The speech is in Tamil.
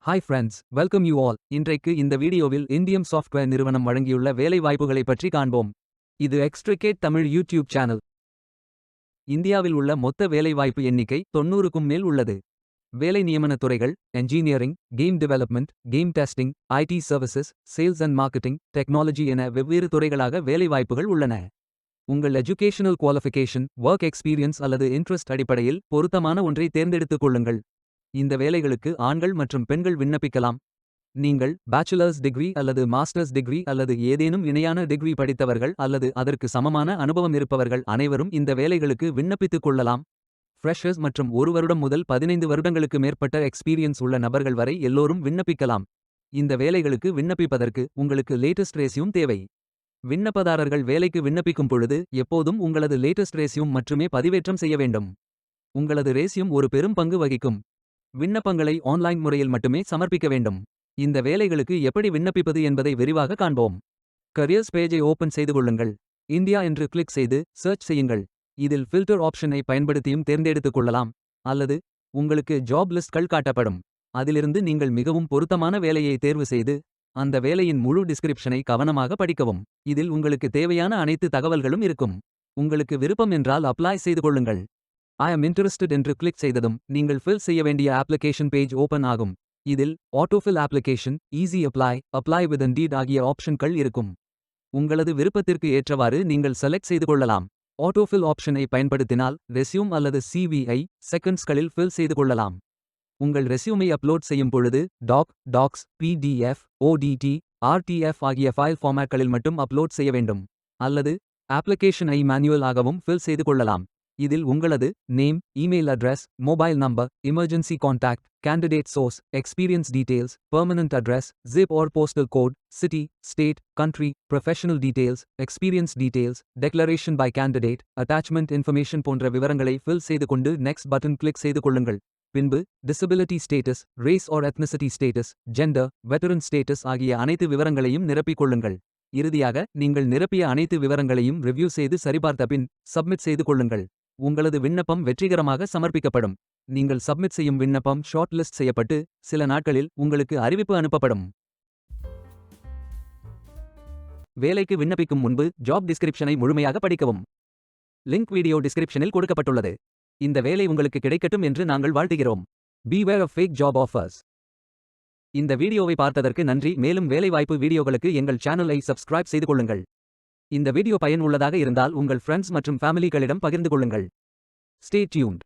Hi friends, welcome you all. இன்றைக்கு இந்த வீடியோவில் இந்தியம் சாஃப்ட்வேர் நிறுவனம் வழங்கியுள்ள வேலை வாய்ப்புகளை பற்றி காண்போம். இது எக்ஸ்ட்ரிகேட் தமிழ் யூடியூப் சேனல். இந்தியாவில் உள்ள மொத்த வேலைவாய்ப்பு எண்ணிக்கை 90க்கும் மேல் உள்ளது. வேலை நியமன துறைகள் engineering, game development, game testing, ID services, sales and marketing, technology என வெவ்வேறு துறைகளாக வேலைவாய்ப்புகள் உள்ளன. உங்கள் எஜுகேஷனல் குவாலிஃபிகேஷன், ஒர்க் எக்ஸ்பீரியன்ஸ் அல்லது இன்ட்ரெஸ்ட் அடிப்படையில் பொருத்தமான ஒன்றை தேர்ந்தெடுத்துக் கொள்ளுங்கள். இந்த வேலைகளுக்கு ஆண்கள் மற்றும் பெண்கள் விண்ணப்பிக்கலாம். நீங்கள் பேச்சுலர்ஸ் டிகிரி அல்லது மாஸ்டர்ஸ் டிகிரி அல்லது ஏதேனும் இணையான டிகிரி படித்தவர்கள் அல்லது அதற்கு சமமான அனுபவம் இருப்பவர்கள் அனைவரும் இந்த வேலைகளுக்கு விண்ணப்பித்துக் கொள்ளலாம். ஃப்ரெஷர்ஸ் மற்றும் 1 வருடம் முதல் 15 வருடங்களுக்கு மேற்பட்ட எக்ஸ்பீரியன்ஸ் உள்ள நபர்கள் வரை எல்லோரும் விண்ணப்பிக்கலாம். இந்த வேலைகளுக்கு விண்ணப்பிப்பதற்கு உங்களுக்கு லேட்டஸ்ட் ரெஸ்யூம் தேவை. விண்ணப்பதாரர்கள் வேலைக்கு விண்ணப்பிக்கும் பொழுது எப்போதும் உங்களது லேட்டஸ்ட் ரெஸ்யூம் மட்டுமே பதிவேற்றம் செய்ய வேண்டும். உங்களது ரெஸ்யூம் ஒரு பெரும் பங்கு வகிக்கும். விண்ணப்பங்களை ஆன்லைன் முறையில் மட்டுமே சமர்ப்பிக்க வேண்டும். இந்த வேலைகளுக்கு எப்படி விண்ணப்பிப்பது என்பதை விரிவாக காண்போம். கரியர்ஸ் பேஜை ஓபன் செய்து கொள்ளுங்கள். இந்தியா என்று கிளிக் செய்து சர்ச் செய்யுங்கள். இதில் ஃபில்டர் ஆப்ஷனை பயன்படுத்தியும் தேர்ந்தெடுத்துக் கொள்ளலாம். அல்லது உங்களுக்கு ஜாப் லிஸ்ட்கள் காட்டப்படும். அதிலிருந்து நீங்கள் மிகவும் பொருத்தமான வேலையை தேர்வு செய்து அந்த வேலையின் முழு டிஸ்கிரிப்ஷனை கவனமாக படிக்கவும். இதில் உங்களுக்கு தேவையான அனைத்து தகவல்களும் இருக்கும். உங்களுக்கு விருப்பம் என்றால் அப்ளை செய்து கொள்ளுங்கள். ஐ am interested என்று கிளிக் செய்ததும் நீங்கள் ஃபில் செய்ய வேண்டிய அப்ளிகேஷன் பேஜ் ஓபன் ஆகும். இதில் autofill application, easy apply with indeed ஆகிய ஆப்ஷன்கள் இருக்கும். உங்களது விருப்பத்திற்கு ஏற்றவாறு நீங்கள் செலக்ட் செய்து கொள்ளலாம். ஆட்டோஃபில் ஆப்ஷனை பயன்படுத்தினால் ரெஸ்யூம் அல்லது சிவிஐ செகண்ட்ஸ்களில் ஃபில் செய்து கொள்ளலாம். உங்கள் ரெஸ்யூமை அப்லோட் செய்யும் பொழுது டாக்ஸ், பிடிஎஃப், ஓடிடி, ஆர்டிஎஃப் ஆகிய ஃபைல் ஃபார்மேட்களில் மட்டும் அப்லோட் செய்ய வேண்டும். அல்லது அப்ளிகேஷன் மேனுவல் ஆகவும் ஃபில் செய்து கொள்ளலாம். இதில் உங்களது name, email address, mobile number, emergency contact, candidate source, experience details, permanent address, zip or postal code, city, state, country, professional details, experience details, declaration by candidate, attachment information போன்ற விவரங்களை ஃபில் செய்து கொண்டு நெக்ஸ்ட் பட்டன் கிளிக் செய்து கொள்ளுங்கள். பின்பு disability status, race or ethnicity status, gender, veteran status ஆகிய அனைத்து விவரங்களையும் நிரப்பிக் கொள்ளுங்கள். இறுதியாக நீங்கள் நிரப்பிய அனைத்து விவரங்களையும் ரிவ்யூ செய்து சரிபார்த்த பின் சப்மிட் செய்து கொள்ளுங்கள். உங்களது விண்ணப்பம் வெற்றிகரமாக சமர்ப்பிக்கப்படும். நீங்கள் சப்மிட் செய்யும் விண்ணப்பம் ஷார்ட் லிஸ்ட் செய்யப்பட்டு சில நாட்களில் உங்களுக்கு அறிவிப்பு அனுப்பப்படும். வேலைக்கு விண்ணப்பிக்கும் முன்பு ஜாப் டிஸ்கிரிப்ஷனை முழுமையாக படிக்கவும். லிங்க் வீடியோ டிஸ்கிரிப்ஷனில் கொடுக்கப்பட்டுள்ளது. இந்த வேலை உங்களுக்கு கிடைக்கட்டும் என்று நாங்கள் வாழ்த்துகிறோம். Beware of fake job offers. இந்த வீடியோவை பார்த்ததற்கு நன்றி. மேலும் வேலைவாய்ப்பு வீடியோகளுக்கு எங்கள் சேனலை சப்ஸ்கிரைப் செய்து கொள்ளுங்கள். இந்த வீடியோ பயன் உள்ளதாக இருந்தால் உங்கள் ஃப்ரெண்ட்ஸ் மற்றும் ஃபேமிலிகளிடம் பகிர்ந்து கொள்ளுங்கள். Stay tuned.